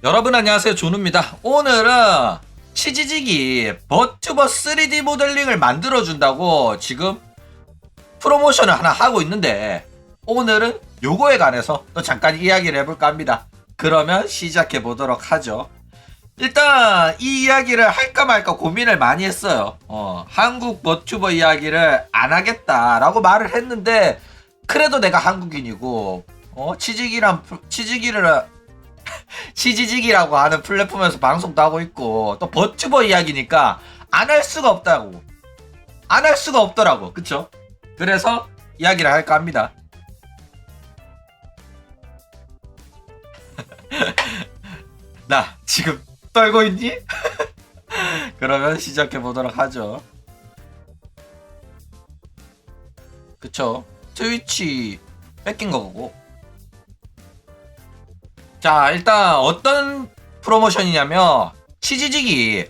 여러분 안녕하세요, 존우입니다. 오늘은 치지직이 버튜버 3D 모델링을 만들어준다고 지금 프로모션을 하나 하고 있는데, 오늘은 요거에 관해서 또 잠깐 이야기를 해볼까 합니다. 그러면 시작해 보도록 하죠. 일단 이 이야기를 할까 말까 고민을 많이 했어요. 한국 버튜버 이야기를 안 하겠다라고 말을 했는데, 그래도 내가 한국인이고 치지직이라고 하는 플랫폼에서 방송도 하고 있고, 또 버튜버 이야기니까 안 할 수가 없다고. 안 할 수가 없더라고. 그쵸? 그래서 이야기를 할까 합니다. 나 지금 떨고 있니? 그러면 시작해 보도록 하죠. 그쵸? 트위치 뺏긴 거고. 자, 일단 어떤 프로모션이냐면, 치지직이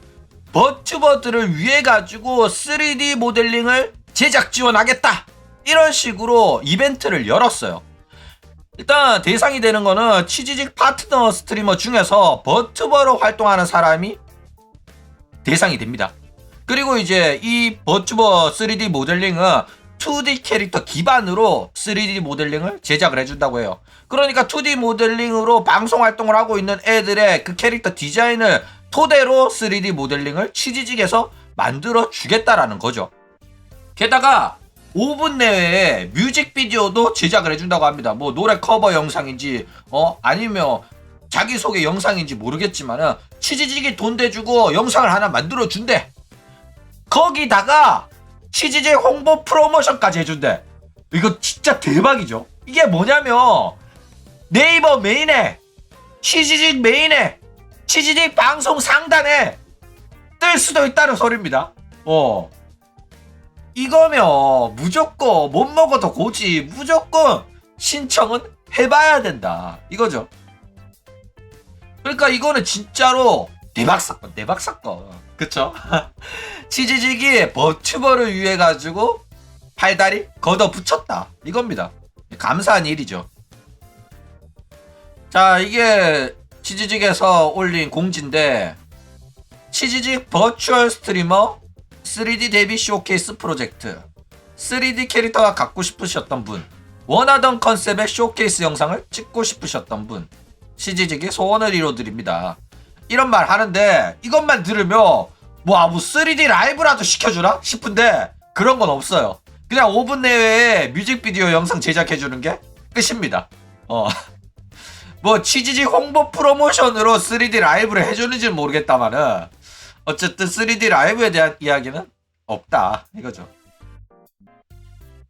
버튜버들을 위해 가지고 3D 모델링을 제작 지원하겠다, 이런 식으로 이벤트를 열었어요. 일단 대상이 되는 거는 치지직 파트너 스트리머 중에서 버튜버로 활동하는 사람이 대상이 됩니다. 그리고 이제 이 버튜버 3D 모델링은 2D 캐릭터 기반으로 3D 모델링을 제작을 해준다고 해요. 그러니까 2D 모델링으로 방송 활동을 하고 있는 애들의 그 캐릭터 디자인을 토대로 3D 모델링을 치지직에서 만들어 주겠다라는 거죠. 게다가 5분 내외에 뮤직비디오도 제작을 해준다고 합니다. 뭐 노래 커버 영상인지 아니면 자기소개 영상인지 모르겠지만은 치지직이 돈 대주고 영상을 하나 만들어 준대. 거기다가 치지직 홍보 프로모션까지 해준대. 이거 진짜 대박이죠. 이게 뭐냐면, 네이버 메인에, 치지직 메인에, 치지직 방송 상단에 뜰 수도 있다는 소리입니다. 이거면 무조건 못 먹어도 고지, 무조건 신청은 해봐야 된다, 이거죠. 그러니까 이거는 진짜로 대박사건, 그쵸? 치지직이 버튜버를 위해 가지고 팔다리 걷어붙였다, 이겁니다. 감사한 일이죠. 자, 이게 치지직에서 올린 공지인데, 치지직 버추얼 스트리머 3D 데뷔 쇼케이스 프로젝트, 3D 캐릭터가 갖고 싶으셨던 분, 원하던 컨셉의 쇼케이스 영상을 찍고 싶으셨던 분, 치지직이 소원을 이뤄드립니다, 이런 말 하는데, 이것만 들으면 뭐 3D 라이브라도 시켜주나 싶은데, 그런 건 없어요. 그냥 5분 내외에 뮤직비디오 영상 제작해주는 게 끝입니다. 뭐 치지직 홍보 프로모션으로 3D 라이브를 해주는지는 모르겠다마는, 어쨌든 3D 라이브에 대한 이야기는 없다, 이거죠.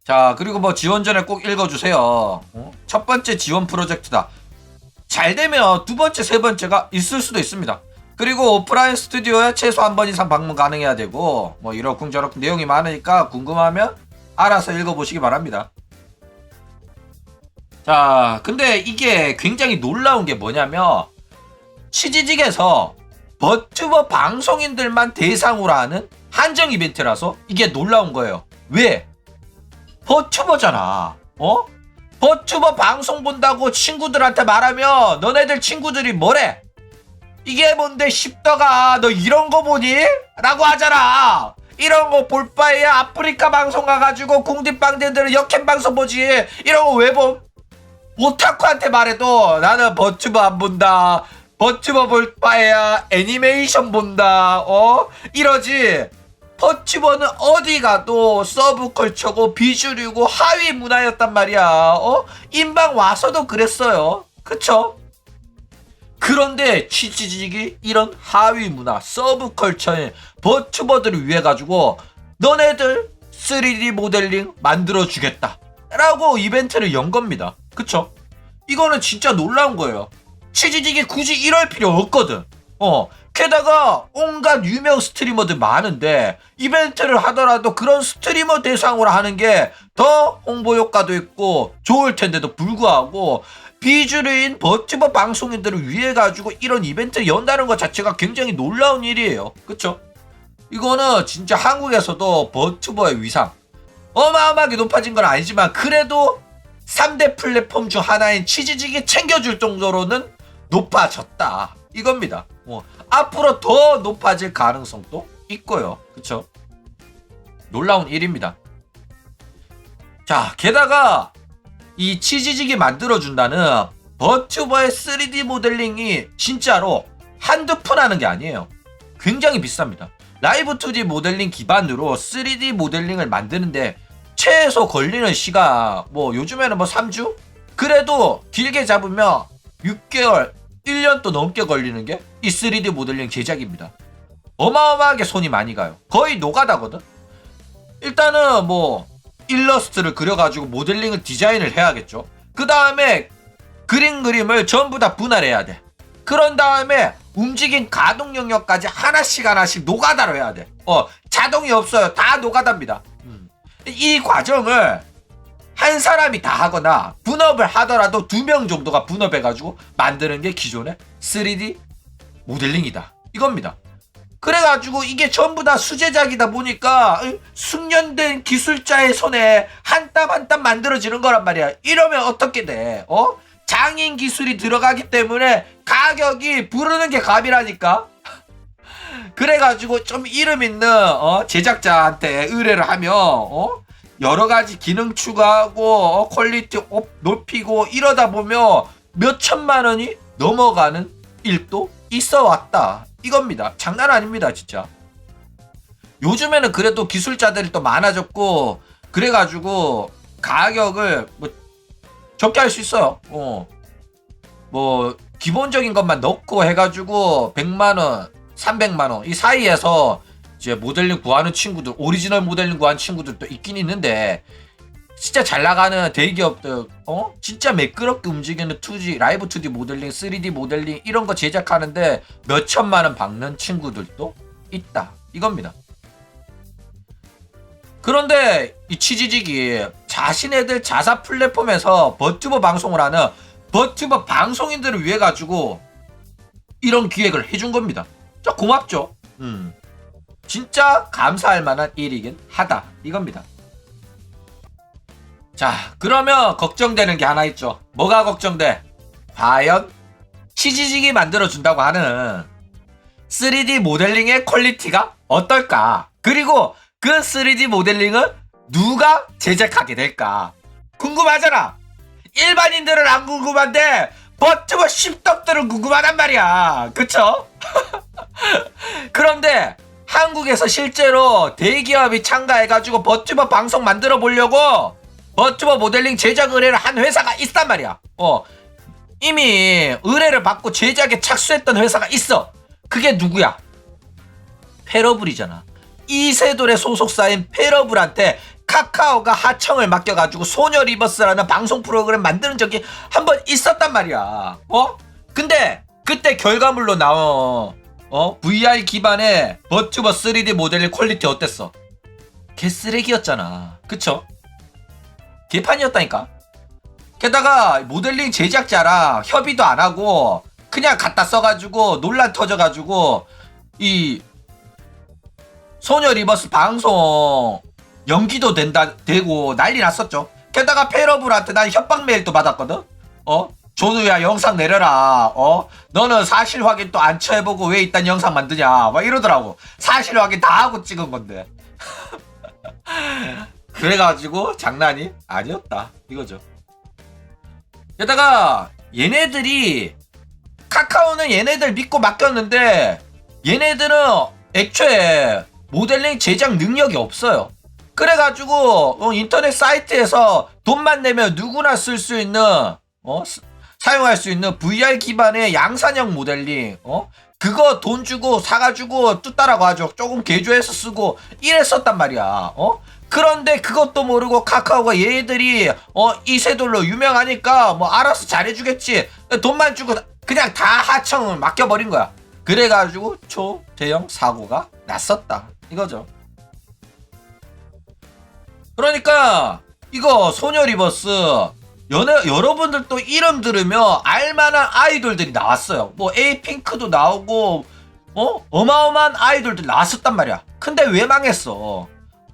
자, 그리고 뭐 지원 전에 꼭 읽어주세요. 첫 번째 지원 프로젝트다. 잘 되면 두 번째, 세 번째가 있을 수도 있습니다. 그리고 오프라인 스튜디오에 최소 한 번 이상 방문 가능해야 되고, 뭐 이러쿵저러쿵 내용이 많으니까 궁금하면 알아서 읽어보시기 바랍니다. 자, 근데 이게 굉장히 놀라운 게 뭐냐면, 치지직에서 버튜버 방송인들만 대상으로 하는 한정 이벤트라서 이게 놀라운 거예요. 왜? 버튜버잖아. 버튜버 방송 본다고 친구들한테 말하면 너네들 친구들이 뭐래? 이게 뭔데 십더가, 너 이런 거 보니? 라고 하잖아. 이런 거 볼 바에야 아프리카 방송 가가지고 궁디빵대들은 역캠 방송 보지. 이런 거 왜 봄? 오타쿠한테 말해도 나는 버튜버 안 본다, 버튜버 볼 바에야 애니메이션 본다, 이러지. 버튜버는 어디 가도 서브컬처고 비주류고 하위 문화였단 말이야. 인방 와서도 그랬어요. 그쵸? 그런데 치지직이 이런 하위 문화, 서브컬처의 버튜버들을 위해 가지고 너네들 3D 모델링 만들어주겠다 라고 이벤트를 연 겁니다. 그쵸? 이거는 진짜 놀라운 거예요. 치지직이 굳이 이럴 필요 없거든. 게다가 온갖 유명 스트리머들 많은데, 이벤트를 하더라도 그런 스트리머 대상으로 하는 게 더 홍보 효과도 있고 좋을 텐데도 불구하고, 비주류인 버튜버 방송인들을 위해 가지고 이런 이벤트를 연다는 것 자체가 굉장히 놀라운 일이에요. 그쵸? 이거는 진짜 한국에서도 버튜버의 위상 어마어마하게 높아진 건 아니지만, 그래도 3대 플랫폼 중 하나인 치지직이 챙겨줄 정도로는 높아졌다. 이겁니다. 앞으로 더 높아질 가능성도 있고요. 그쵸? 놀라운 일입니다. 자, 게다가 이 치지직이 만들어준다는 버튜버의 3D 모델링이 진짜로 한두 푼 하는 게 아니에요. 굉장히 비쌉니다. 라이브 2D 모델링 기반으로 3D 모델링을 만드는데 최소 걸리는 시간 뭐 요즘에는 뭐 3주? 그래도 길게 잡으면 6개월, 1년도 넘게 걸리는 게 이 3D 모델링 제작입니다. 어마어마하게 손이 많이 가요. 거의 노가다거든. 일단은 뭐 일러스트를 그려가지고 모델링을 디자인을 해야겠죠. 그 다음에 그림을 전부 다 분할해야 돼. 그런 다음에 움직임 가동 영역까지 하나씩 노가다로 해야 돼. 자동이 없어요. 다 노가다입니다. 이 과정을 한 사람이 다 하거나 분업을 하더라도 2명 정도가 분업해가지고 만드는 게 기존의 3D 모델링이다. 이겁니다. 그래가지고 이게 전부 다 수제작이다 보니까 숙련된 기술자의 손에 한 땀 한 땀 만들어지는 거란 말이야. 이러면 어떻게 돼? 장인 기술이 들어가기 때문에 가격이 부르는 게 값이라니까. 그래가지고 좀 이름 있는 제작자한테 의뢰를 하면 여러 가지 기능 추가하고 퀄리티 높이고 이러다 보면 몇 천만 원이 넘어가는 일도 있어 왔다. 이겁니다. 장난 아닙니다, 진짜. 요즘에는 그래도 기술자들이 또 많아졌고 그래가지고 가격을 뭐 적게 할 수 있어요. 뭐 기본적인 것만 넣고 해가지고 100만원, 300만원 이 사이에서 이제 모델링 구하는 친구들, 오리지널 모델링 구하는 친구들도 있긴 있는데 진짜 잘 나가는 대기업들 진짜 매끄럽게 움직이는 2D, 라이브 2D 모델링, 3D 모델링 이런 거 제작하는데 몇 천만 원 박는 친구들도 있다. 이겁니다. 그런데 이 치지직이 자신애들 자사 플랫폼에서 버튜버 방송을 하는 버튜버 방송인들을 위해 가지고 이런 기획을 해준 겁니다. 진짜 고맙죠. 진짜 감사할 만한 일이긴 하다. 이겁니다. 자, 그러면 걱정되는 게 하나 있죠. 뭐가 걱정돼? 과연 치지직이 만들어준다고 하는 3D 모델링의 퀄리티가 어떨까? 그리고 그 3D 모델링을 누가 제작하게 될까? 궁금하잖아. 일반인들은 안 궁금한데 버튜버 십덕들은 궁금하단 말이야. 그쵸? 그런데 한국에서 실제로 대기업이 참가해가지고 버튜버 방송 만들어 보려고 버튜버 모델링 제작 의뢰를 한 회사가 있단 말이야. 이미 의뢰를 받고 제작에 착수했던 회사가 있어. 그게 누구야? 페러블이잖아. 이세돌의 소속사인 페러블한테 카카오가 하청을 맡겨가지고 소녀 리버스라는 방송 프로그램 만드는 적이 한 번 있었단 말이야. 근데 그때 결과물로 나온 VR 기반의 버튜버 3D 모델링 퀄리티 어땠어? 개쓰레기였잖아. 그쵸? 개판이었다니까. 게다가 모델링 제작자랑 협의도 안 하고 그냥 갖다 써가지고 논란 터져가지고 이 소녀 리버스 방송 연기도 되고 난리 났었죠. 게다가 페러블한테 난 협박 메일도 받았거든. 조누야 영상 내려라. 너는 사실 확인 또 안 쳐해보고 왜 이딴 영상 만드냐 막 이러더라고. 사실 확인 다 하고 찍은 건데. 그래가지고 장난이 아니었다 이거죠. 게다가 얘네들이 카카오는 얘네들 믿고 맡겼는데 얘네들은 애초에 모델링 제작 능력이 없어요. 그래가지고 인터넷 사이트에서 돈만 내면 누구나 쓸 수 있는 사용할 수 있는 VR 기반의 양산형 모델링 그거 돈 주고 사가지고 뚜따라고 하죠. 조금 개조해서 쓰고 이랬었단 말이야. 그런데 그것도 모르고 카카오가 얘들이 이세돌로 유명하니까 뭐 알아서 잘해주겠지. 돈만 주고 그냥 다 하청을 맡겨버린 거야. 그래가지고 초대형 사고가 났었다 이거죠. 그러니까 이거 소녀 리버스 여러분들도 이름 들으면 알만한 아이돌들이 나왔어요. 뭐 에이핑크도 나오고 어마어마한 아이돌들 나왔었단 말이야. 근데 왜 망했어?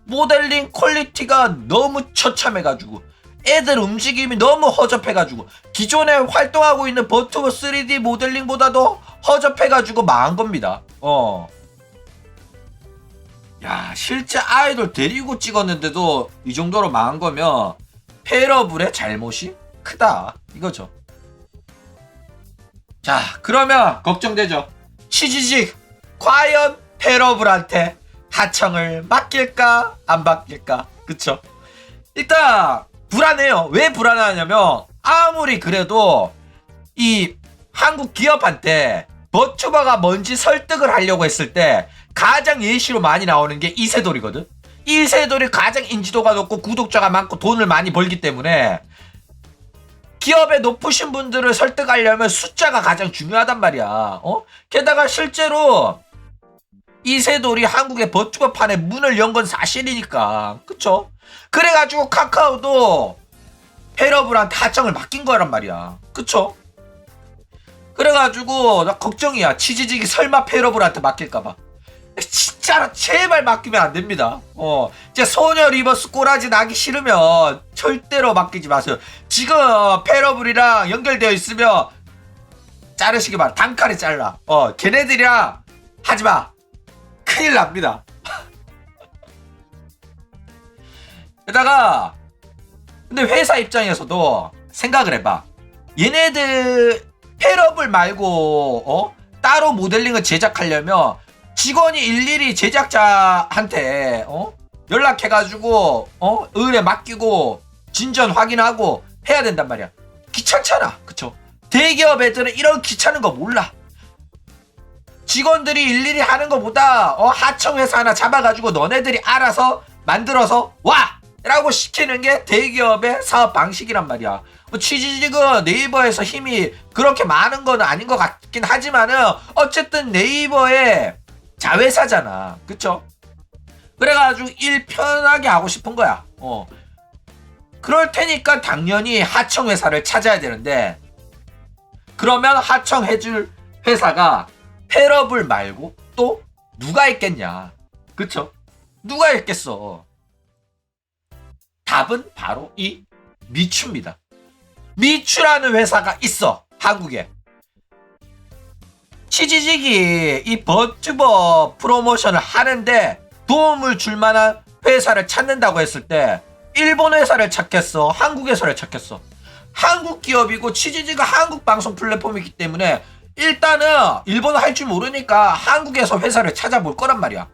모델링 퀄리티가 너무 처참해가지고 애들 움직임이 너무 허접해가지고 기존에 활동하고 있는 버튜버 3D 모델링보다도 허접해가지고 망한 겁니다. 야, 실제 아이돌 데리고 찍었는데도 이 정도로 망한 거면 페러블의 잘못이 크다 이거죠. 자, 그러면 걱정되죠. 치지직 과연 페러블한테 하청을 맡길까 안 맡길까? 그쵸? 일단 불안해요. 왜 불안하냐면 아무리 그래도 이 한국 기업한테 버튜버가 뭔지 설득을 하려고 했을 때 가장 예시로 많이 나오는 게 이세돌이거든. 이세돌이 가장 인지도가 높고 구독자가 많고 돈을 많이 벌기 때문에 기업에 높으신 분들을 설득하려면 숫자가 가장 중요하단 말이야. 게다가 실제로 이세돌이 한국의 버튜버판에 문을 연 건 사실이니까. 그쵸? 그래가지고 카카오도 페러블한테 하청을 맡긴 거란 말이야. 그쵸? 그래가지고 나 걱정이야. 치지직이 설마 페러블한테 맡길까봐. 진짜로 제발 맡기면 안 됩니다. 이제 소녀 리버스 꼬라지 나기 싫으면 절대로 맡기지 마세요. 지금 페러블이랑 연결되어 있으면 자르시기 바랍니다. 단칼에 잘라. 걔네들이랑 하지마. 큰일 납니다. 게다가 근데 회사 입장에서도 생각을 해봐. 얘네들 페러블 말고 따로 모델링을 제작하려면 직원이 일일이 제작자한테 연락해가지고 의뢰 맡기고 진전 확인하고 해야 된단 말이야. 귀찮잖아. 그쵸? 대기업 애들은 이런 귀찮은 거 몰라. 직원들이 일일이 하는 것보다 하청회사 하나 잡아가지고 너네들이 알아서 만들어서 와! 라고 시키는 게 대기업의 사업 방식이란 말이야. 치지직은 네이버에서 힘이 그렇게 많은 건 아닌 것 같긴 하지만은 어쨌든 네이버의 자회사잖아. 그쵸? 그래가지고 일 편하게 하고 싶은 거야. 그럴 테니까 당연히 하청회사를 찾아야 되는데 그러면 하청해줄 회사가 페러블 말고 또 누가 있겠냐. 그쵸? 누가 있겠어. 답은 바로 이 미추입니다. 미추라는 회사가 있어. 한국에. 치지직이 이 버튜버 프로모션을 하는데 도움을 줄 만한 회사를 찾는다고 했을 때 일본 회사를 찾겠어? 한국 회사를 찾겠어? 한국 기업이고 치지직은 한국 방송 플랫폼이기 때문에 일단은 일본어 할 줄 모르니까 한국에서 회사를 찾아볼 거란 말이야.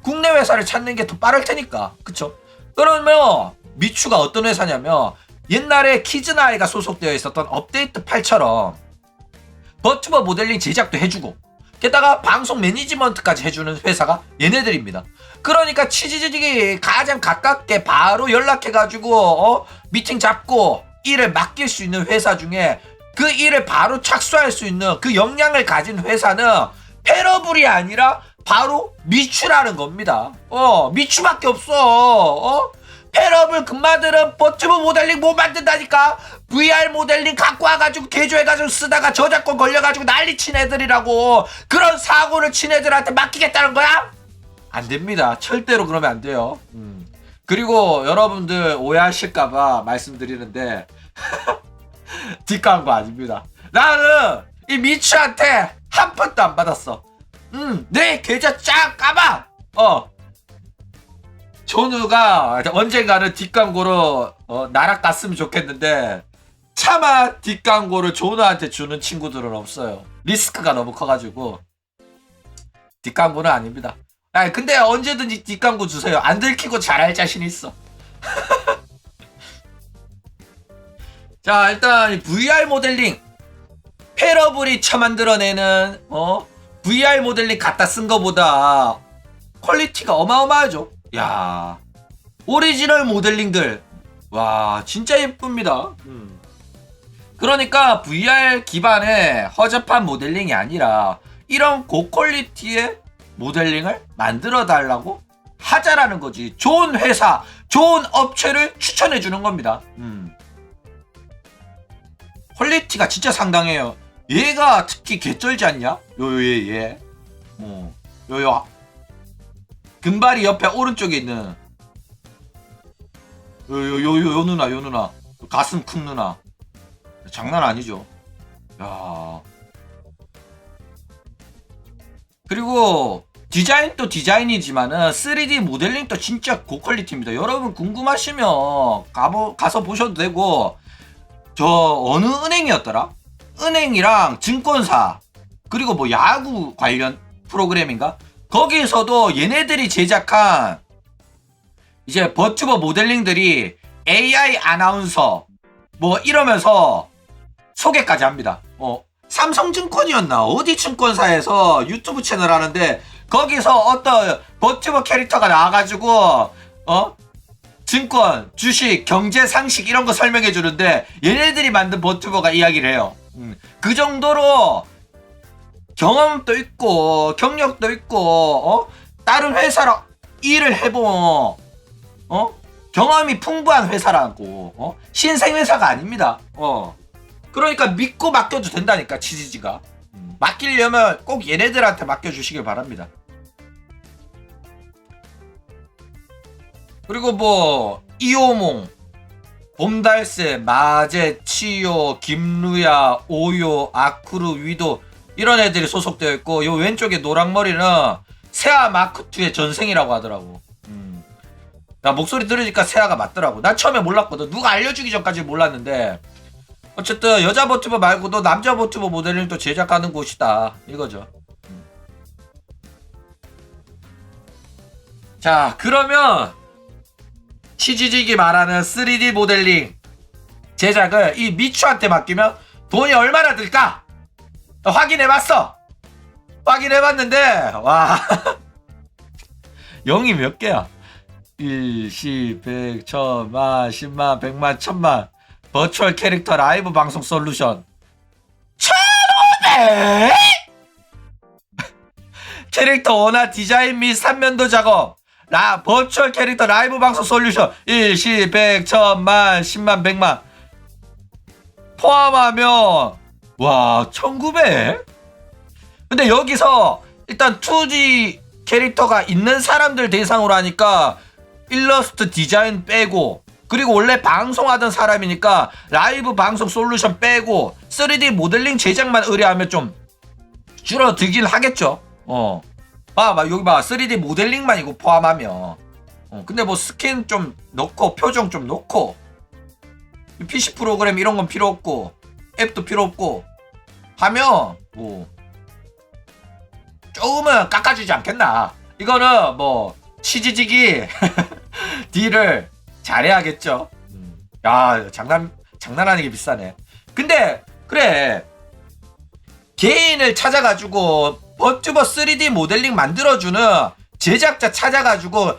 국내 회사를 찾는 게 더 빠를 테니까. 그쵸? 그러면 미추가 어떤 회사냐면 옛날에 키즈나이가 소속되어 있었던 업데이트 8처럼 버튜버 모델링 제작도 해주고 게다가 방송 매니지먼트까지 해주는 회사가 얘네들입니다. 그러니까 치지직이 가장 가깝게 바로 연락해가지고 미팅 잡고 일을 맡길 수 있는 회사 중에 그 일을 바로 착수할 수 있는 그 역량을 가진 회사는 페러블이 아니라 바로 미추라는 겁니다. 미추밖에 없어. 페러블 금마들은 버튜버 모델링 못 만든다니까. VR 모델링 갖고 와가지고 개조해가지고 쓰다가 저작권 걸려가지고 난리 친 애들이라고. 그런 사고를 친 애들한테 맡기겠다는 거야? 안 됩니다. 절대로 그러면 안 돼요. 그리고 여러분들 오해하실까봐 말씀드리는데 뒷광고 아닙니다. 나는 이 미추한테 한 푼도 안 받았어. 내 계좌 쫙 까봐. 존우가 언젠가는 뒷광고로 날아갔으면 좋겠는데 차마 뒷광고를 존우한테 주는 친구들은 없어요. 리스크가 너무 커가지고 뒷광고는 아닙니다. 근데 언제든지 뒷광고 주세요. 안 들키고 잘할 자신 있어. 자, 일단 VR 모델링 페러블이 처만들어내는 VR 모델링 갖다 쓴 거보다 퀄리티가 어마어마하죠. 야, 오리지널 모델링들 와 진짜 예쁩니다. 그러니까 VR 기반의 허접한 모델링이 아니라 이런 고퀄리티의 모델링을 만들어 달라고 하자라는 거지. 좋은 회사, 좋은 업체를 추천해 주는 겁니다. 퀄리티가 진짜 상당해요. 얘가 특히 개쩔지 않냐? 얘. 요요. 금발이 옆에 오른쪽에 있는 요 누나. 가슴 큰 누나. 장난 아니죠. 야. 그리고 디자인도 디자인이지만은 3D 모델링도 진짜 고퀄리티입니다. 여러분 궁금하시면 가서 보셔도 되고, 저 어느 은행이었더라? 은행이랑 증권사, 그리고 뭐 야구 관련 프로그램인가? 거기서도 얘네들이 제작한 이제 버튜버 모델링들이 AI 아나운서 뭐 이러면서 소개까지 합니다. 삼성증권이었나 어디 증권사에서 유튜브 채널 하는데 거기서 어떤 버튜버 캐릭터가 나와가지고 증권, 주식, 경제 상식 이런 거 설명해 주는데 얘네들이 만든 버튜버가 이야기를 해요. 그 정도로 경험도 있고 경력도 있고 다른 회사랑 일을 해본 경험이 풍부한 회사라고 신생 회사가 아닙니다. 그러니까 믿고 맡겨도 된다니까. 치지지가 맡기려면 꼭 얘네들한테 맡겨주시길 바랍니다. 그리고 뭐 이호몽, 봄달새, 마제, 치요, 김루야, 오요, 아쿠르, 위도 이런 애들이 소속되어 있고, 요 왼쪽에 노랑머리는 세아 마크2의 전생이라고 하더라고. 나 목소리 들으니까 세아가 맞더라고. 난 처음에 몰랐거든. 누가 알려주기 전까지 몰랐는데 어쨌든 여자 버튜버 말고도 남자 버튜버 모델을 또 제작하는 곳이다 이거죠. 자, 그러면 치지직이 말하는 3D 모델링 제작을 이 미추한테 맡기면 돈이 얼마나 들까? 확인해봤어. 확인해봤는데 와 0이 몇 개야? 1, 10, 100, 1000만, 10만, 100만, 1000만. 버추얼 캐릭터 라이브 방송 솔루션 1500! 캐릭터 원화 디자인 및 삼면도 작업 버추얼 캐릭터 라이브 방송 솔루션 1, 10, 100, 1000만, 10만, 100만 포함하면 와 1900? 근데 여기서 일단 2D 캐릭터가 있는 사람들 대상으로 하니까 일러스트 디자인 빼고, 그리고 원래 방송하던 사람이니까 라이브 방송 솔루션 빼고 3D 모델링 제작만 의뢰하면 좀 줄어들긴 하겠죠. 여기 봐 3D 모델링만 이거 포함하면 근데 뭐 스킨 좀 넣고 표정 좀 넣고 PC 프로그램 이런 건 필요 없고 앱도 필요 없고 하면 뭐 조금은 깎아주지 않겠나. 이거는 뭐 치지직이 딜을 잘해야겠죠. 야 장난 아니게 비싸네. 근데 그래 개인을 찾아가지고 버튜버 3D 모델링 만들어주는 제작자 찾아가지고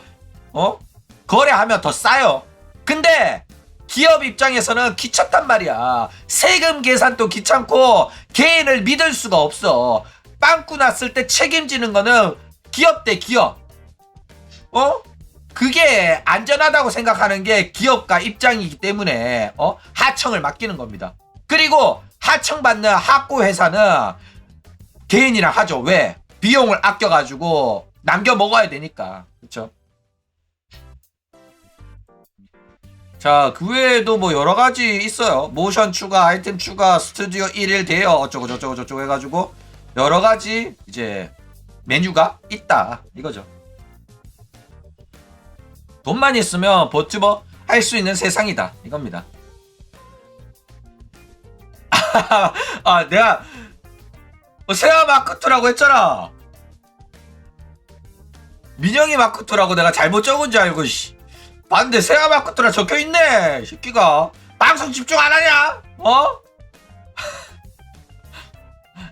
거래하면 더 싸요. 근데 기업 입장에서는 귀찮단 말이야. 세금 계산도 귀찮고 개인을 믿을 수가 없어. 빵꾸 났을 때 책임지는 거는 기업 대 기업. 그게 안전하다고 생각하는 게 기업가 입장이기 때문에 하청을 맡기는 겁니다. 그리고 하청받는 학고 회사는 개인이랑 하죠. 왜? 비용을 아껴가지고 남겨 먹어야 되니까. 그쵸? 자, 그 외에도 뭐 여러가지 있어요. 모션 추가, 아이템 추가, 스튜디오 1일 대여 어쩌고 저쩌고 저쩌고 해가지고 여러가지 이제 메뉴가 있다 이거죠. 돈만 있으면 버튜버 할 수 있는 세상이다 이겁니다. 내가 세아 마크2라고 했잖아. 민영이 마크2라고 내가 잘못 적은 줄 알고 봤는데 세아 마크2라 적혀있네. 새끼가 방송 집중 안 하냐?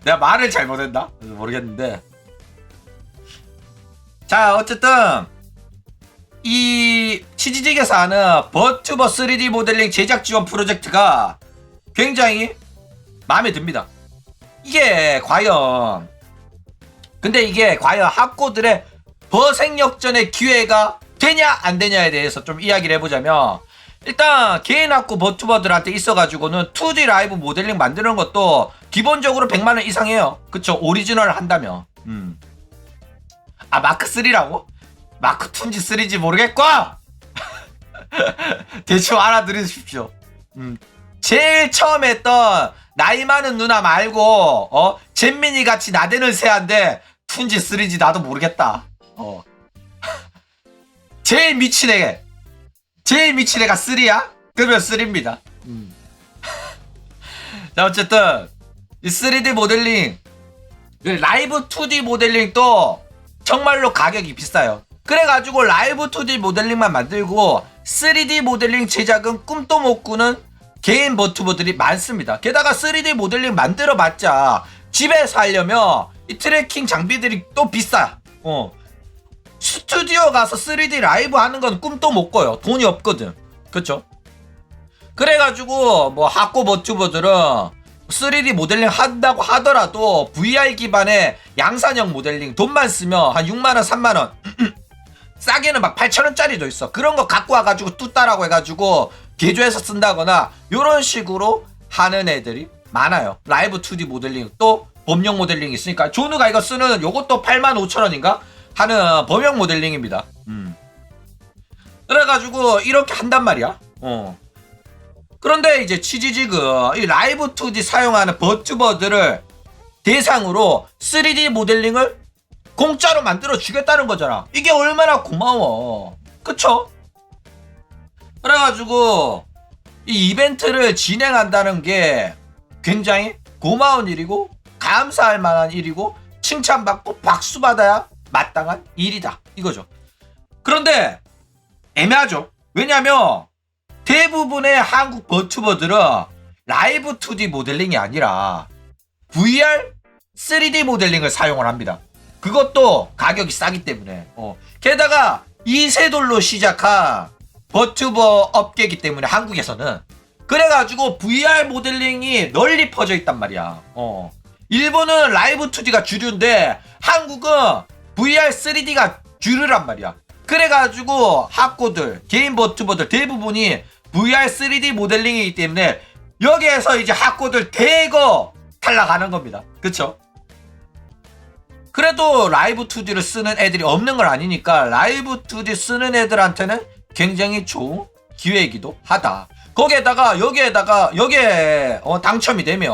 내가 말을 잘못했나? 모르겠는데. 자, 어쨌든 이 치지직에서 하는 버튜버 3D 모델링 제작 지원 프로젝트가 굉장히 마음에 듭니다. 이게 과연 학고들의 버생역전의 기회가 되냐 안 되냐에 대해서 좀 이야기를 해보자면, 일단 개인 학고 버튜버들한테 있어가지고는 2D 라이브 모델링 만드는 것도 기본적으로 100만원 이상해요. 그쵸? 오리지널 한다면. 마크3라고? 마크2인지 3인지 모르겠고 대충 알아들으십시오. 제일 처음 했던 나이 많은 누나 말고 잼민이 같이 나대는 새한데 2인지 3인지 나도 모르겠다. 제일 미친 애가 3야? 그러면 3입니다. 자, 어쨌든 이 3D 모델링, 라이브 2D 모델링도 정말로 가격이 비싸요. 그래가지고 라이브 2D 모델링만 만들고 3D 모델링 제작은 꿈도 못 꾸는 개인 버튜버들이 많습니다. 게다가 3D 모델링 만들어봤자 집에서 하려면 이 트래킹 장비들이 또 비싸. 스튜디오 가서 3D 라이브 하는 건 꿈도 못 꿔요. 돈이 없거든. 그쵸? 그래가지고 뭐 학고 버튜버들은 3D 모델링 한다고 하더라도 VR 기반의 양산형 모델링 돈만 쓰면 한 6만원 3만원 싸게는 막 8천원짜리도 있어. 그런 거 갖고 와가지고 뚜따라고 해가지고 개조해서 쓴다거나 요런 식으로 하는 애들이 많아요. 라이브 2D 모델링 또 범용 모델링이 있으니까 조누가 이거 쓰는 요것도 85,000원인가 하는 범용 모델링입니다. 그래가지고 이렇게 한단 말이야. 그런데 이제 치지지그 이 라이브 2D 사용하는 버튜버들을 대상으로 3D 모델링을 공짜로 만들어 주겠다는 거잖아. 이게 얼마나 고마워. 그쵸? 그래가지고 이 이벤트를 진행한다는 게 굉장히 고마운 일이고 감사할 만한 일이고 칭찬받고 박수 받아야 마땅한 일이다 이거죠. 그런데 애매하죠. 왜냐면 대부분의 한국 버튜버들은 라이브 2D 모델링이 아니라 VR 3D 모델링을 사용을 합니다. 그것도 가격이 싸기 때문에. 게다가 이세돌로 시작한 버튜버 업계이기 때문에 한국에서는 그래가지고 VR 모델링이 널리 퍼져 있단 말이야. 일본은 라이브 2D가 주류인데 한국은 VR 3D가 주류란 말이야. 그래가지고 학고들 개인 버튜버들 대부분이 VR 3D 모델링이기 때문에 여기에서 이제 학고들 대거 탈락하는 겁니다. 그쵸? 그래도 라이브 2D를 쓰는 애들이 없는 건 아니니까 라이브 2D 쓰는 애들한테는 굉장히 좋은 기회이기도 하다. 거기에다가 여기에 당첨이 되면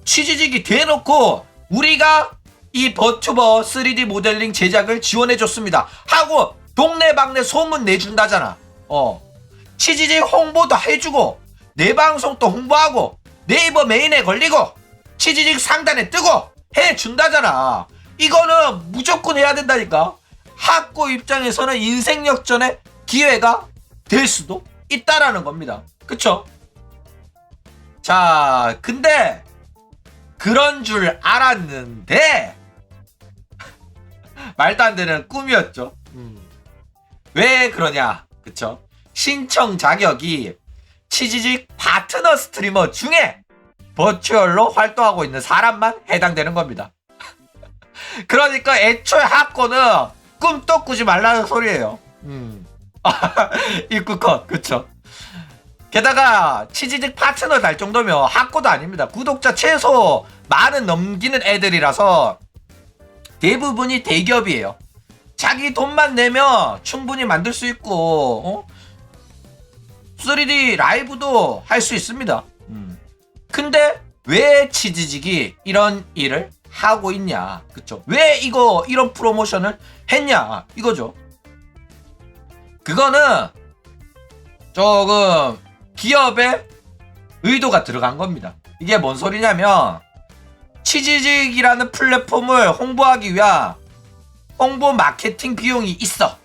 취지직이 대놓고 우리가 이 버튜버 3D 모델링 제작을 지원해줬습니다 하고 동네방네 소문 내준다잖아. 취지직 홍보도 해주고 내 방송도 홍보하고 네이버 메인에 걸리고 취지직 상단에 뜨고 해준다잖아. 이거는 무조건 해야 된다니까. 학고 입장에서는 인생 역전의 기회가 될 수도 있다라는 겁니다. 그쵸? 자, 근데 그런 줄 알았는데 말도 안 되는 꿈이었죠. 왜 그러냐? 그쵸? 신청 자격이 취지직 파트너 스트리머 중에 버추얼로 활동하고 있는 사람만 해당되는 겁니다. 그러니까 애초에 학고는 꿈도 꾸지 말라는 소리예요. 입구 컷. 그쵸? 게다가 취지직 파트너 달 정도면 학고도 아닙니다. 구독자 최소 만은 넘기는 애들이라서 대부분이 대기업이에요. 자기 돈만 내면 충분히 만들 수 있고 3D 라이브도 할 수 있습니다. 근데 왜 취지직이 이런 일을 하고 있냐? 그쵸? 왜 이런 프로모션을 했냐? 이거죠. 그거는 조금 기업의 의도가 들어간 겁니다. 이게 뭔 소리냐면 취지직이라는 플랫폼을 홍보하기 위한 홍보 마케팅 비용이 있어.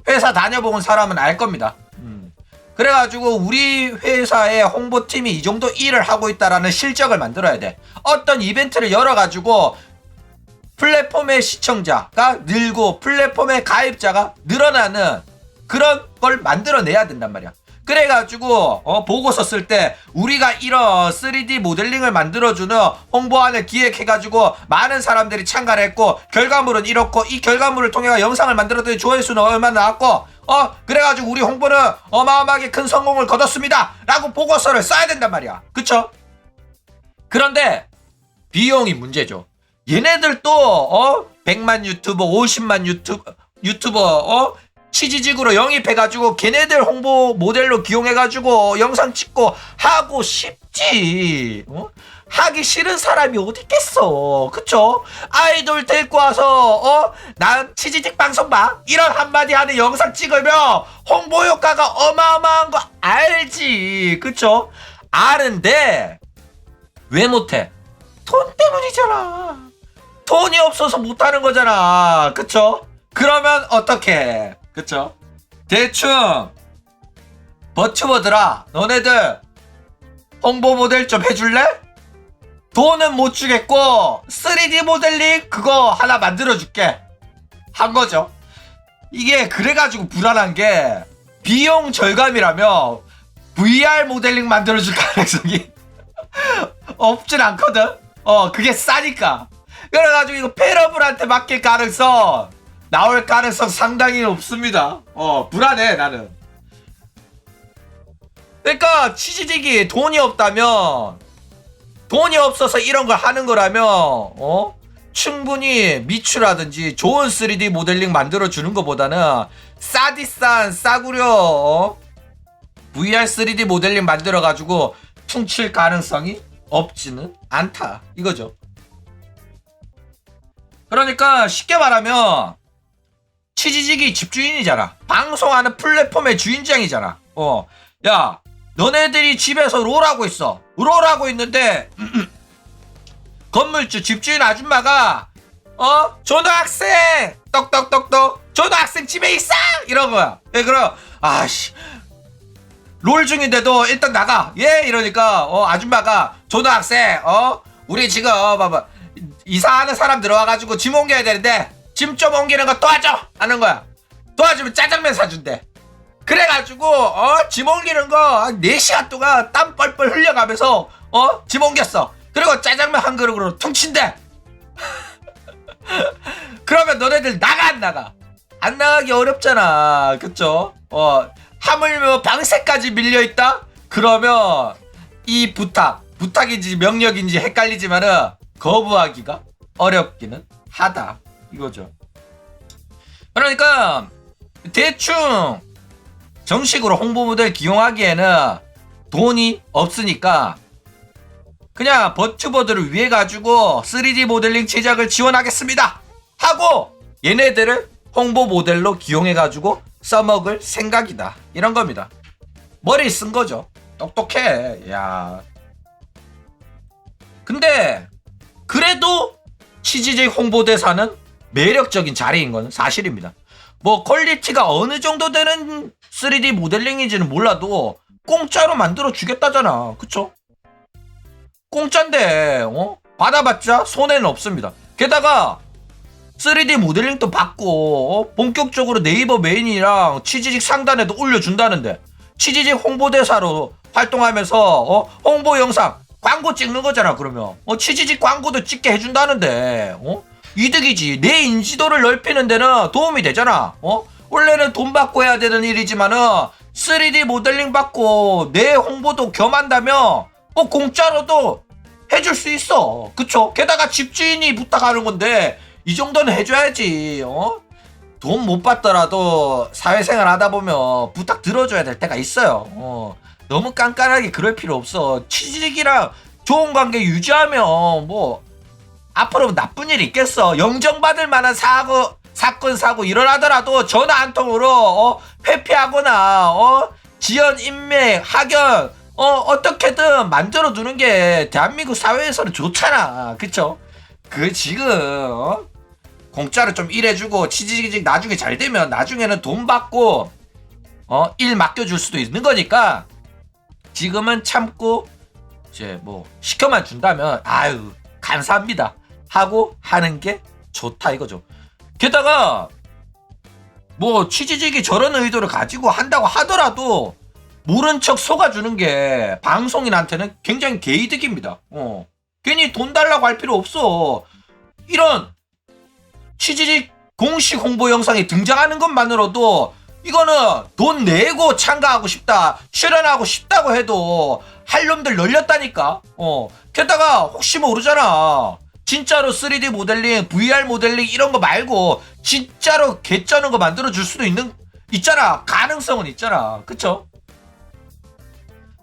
회사 다녀본 사람은 알 겁니다. 그래가지고 우리 회사의 홍보팀이 이 정도 일을 하고 있다라는 실적을 만들어야 돼. 어떤 이벤트를 열어가지고 플랫폼의 시청자가 늘고 플랫폼의 가입자가 늘어나는 그런 걸 만들어내야 된단 말이야. 그래가지고 보고서 쓸 때 우리가 이런 3D 모델링을 만들어주는 홍보안을 기획해가지고 많은 사람들이 참가를 했고 결과물은 이렇고 이 결과물을 통해 영상을 만들었더니 조회수는 얼마나 나왔고 그래가지고 우리 홍보는 어마어마하게 큰 성공을 거뒀습니다 라고 보고서를 써야 된단 말이야. 그쵸? 그런데 비용이 문제죠. 얘네들도 100만 유튜버 50만 유튜버 취지직으로 영입해가지고 걔네들 홍보 모델로 기용해가지고 영상 찍고 하고 싶지. 하기 싫은 사람이 어디 있겠어. 그쵸? 아이돌 데리고 와서 난 치지직 방송 봐 이런 한마디 하는 영상 찍으면 홍보 효과가 어마어마한 거 알지. 그쵸? 아는데 왜 못해? 돈 때문이잖아. 돈이 없어서 못하는 거잖아. 그쵸? 그러면 어떡해. 그쵸? 대충 버튜버들아, 너네들 홍보 모델 좀 해줄래? 돈은 못 주겠고 3D 모델링 그거 하나 만들어줄게 한 거죠. 이게 그래가지고 불안한 게 비용 절감이라며 VR 모델링 만들어줄 가능성이 없진 않거든. 그게 싸니까. 그래가지고 이거 패러블한테 맡길 가능성, 나올 가능성 상당히 높습니다. 불안해 나는. 그러니까 치즈직이 돈이 없다면, 돈이 없어서 이런 걸 하는 거라면 충분히 미추라든지 좋은 3D 모델링 만들어주는 것보다는 싸디싼 싸구려 VR 3D 모델링 만들어가지고 퉁칠 가능성이 없지는 않다 이거죠. 그러니까 쉽게 말하면 치즈직이 집주인이잖아. 방송하는 플랫폼의 주인장이잖아. 야, 너네들이 집에서 롤하고 있어. 롤하고 있는데 건물주 집주인 아줌마가 초등학생 떡떡떡떡 초등학생 집에 있어 이런 거야. 그럼 아씨 롤 중인데도 일단 나가 이러니까 아줌마가 초등학생 우리 지금 봐봐 이사하는 사람 들어와가지고 짐 옮겨야 되는데 짐 좀 옮기는 거 도와줘 하는 거야. 도와주면 짜장면 사준대. 그래가지고 짐 옮기는 거 4시간 동안 땀 뻘뻘 흘려가면서 짐 옮겼어. 그리고 짜장면 한 그릇으로 퉁친대. 그러면 너네들 나가 안 나가? 안 나가기 어렵잖아. 그쵸? 하물며 방세까지 밀려있다? 그러면 이 부탁인지 명령인지 헷갈리지만은 거부하기가 어렵기는 하다 이거죠. 그러니까 대충 정식으로 홍보 모델 기용하기에는 돈이 없으니까 그냥 버튜버들을 위해 가지고 3D 모델링 제작을 지원하겠습니다 하고 얘네들을 홍보 모델로 기용해 가지고 써먹을 생각이다 이런 겁니다. 머리 쓴 거죠. 똑똑해. 야. 근데 그래도 치즈직 홍보대사는 매력적인 자리인 건 사실입니다. 뭐 퀄리티가 어느 정도 되는 3D 모델링인지는 몰라도 공짜로 만들어 주겠다잖아. 그쵸? 공짜인데 받아봤자 손해는 없습니다. 게다가 3D 모델링도 받고 본격적으로 네이버 메인이랑 치즈직 상단에도 올려준다는데 치즈직 홍보대사로 활동하면서 홍보 영상 광고 찍는 거잖아. 그러면 치즈직 광고도 찍게 해준다는데 이득이지. 내 인지도를 넓히는 데는 도움이 되잖아. 원래는 돈 받고 해야 되는 일이지만은 3D 모델링 받고 내 홍보도 겸한다면 공짜로도 해줄 수 있어. 그쵸? 게다가 집주인이 부탁하는 건데 이 정도는 해줘야지. 돈 못 받더라도 사회생활 하다 보면 부탁 들어줘야 될 때가 있어요. 너무 깐깐하게 그럴 필요 없어. 치즈직이랑 좋은 관계 유지하면 뭐 앞으로 나쁜 일 있겠어. 영정받을 만한 사건 사고 일어나더라도 전화 한 통으로 회피하거나 지연 인맥 학연 어떻게든 만들어 두는 게 대한민국 사회에서는 좋잖아. 그쵸? 그 지금 공짜로 좀 일해주고 치즈직 나중에 잘 되면 나중에는 돈 받고 일 맡겨줄 수도 있는 거니까 지금은 참고 이제 뭐 시켜만 준다면 아유 감사합니다 하고 하는 게 좋다 이거죠. 게다가 뭐 치즈직이 저런 의도를 가지고 한다고 하더라도 모른 척 속아주는 게 방송인한테는 굉장히 개이득입니다. 괜히 돈 달라고 할 필요 없어. 이런 치즈직 공식 홍보 영상에 등장하는 것만으로도 이거는 돈 내고 참가하고 싶다, 출연하고 싶다고 해도 할 놈들 널렸다니까. 게다가 혹시 모르잖아. 진짜로 3D 모델링, VR 모델링 이런 거 말고 진짜로 개쩌는 거 만들어 줄 수도 있잖아. 가능성은 있잖아. 그쵸?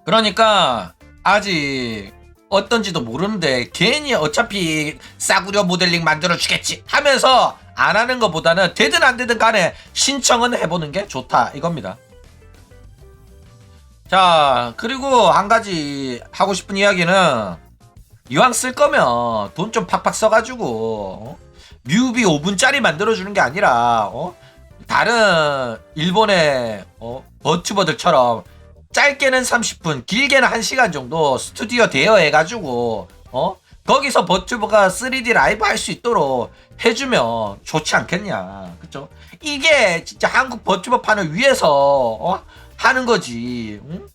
그러니까 아직 어떤지도 모르는데 괜히 어차피 싸구려 모델링 만들어주겠지 하면서 안 하는 것보다는 되든 안 되든 간에 신청은 해보는 게 좋다 이겁니다. 자, 그리고 한 가지 하고 싶은 이야기는 이왕 쓸 거면 돈 좀 팍팍 써가지고 뮤비 5분짜리 만들어주는 게 아니라 다른 일본의 버튜버들처럼 짧게는 30분 길게는 1시간 정도 스튜디오 대여해가지고 거기서 버튜버가 3D 라이브 할 수 있도록 해주면 좋지 않겠냐. 그쵸? 이게 진짜 한국 버튜버판을 위해서 하는 거지. 응?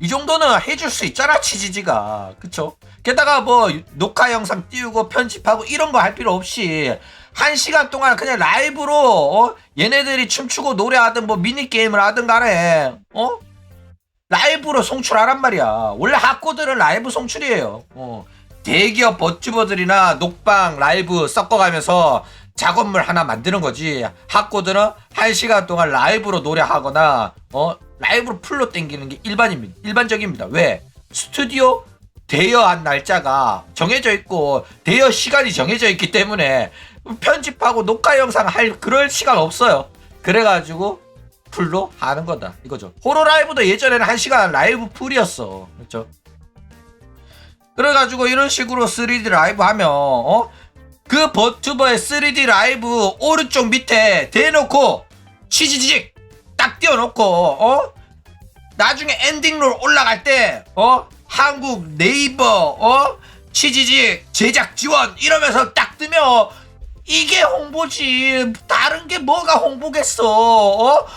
이 정도는 해줄 수 있잖아 치지지가. 그쵸? 게다가 뭐 녹화 영상 띄우고 편집하고 이런 거 할 필요 없이 1시간 동안 그냥 라이브로 얘네들이 춤추고 노래하든 뭐 미니게임을 하든 간에 라이브로 송출하란 말이야. 원래 핫코들은 라이브 송출이에요. 대기업 버튜버들이나 녹방 라이브 섞어가면서 작업물 하나 만드는 거지. 핫코들은 1시간 동안 라이브로 노래하거나 라이브로 풀로 땡기는 게 일반적입니다. 왜? 스튜디오 대여한 날짜가 정해져 있고 대여 시간이 정해져 있기 때문에 편집하고 녹화 영상 할 그럴 시간 없어요. 그래가지고 풀로 하는 거다 이거죠. 호러 라이브도 예전에는 1시간 라이브 풀이었어. 그렇죠? 그래가지고 이런 식으로 3D 라이브 하면 그 버튜버의 3D 라이브 오른쪽 밑에 대놓고 치지직 딱 띄워놓고 나중에 엔딩롤 올라갈 때 한국 네이버 치지직 제작 지원 이러면서 딱 뜨면 이게 홍보지. 다른 게 뭐가 홍보겠어.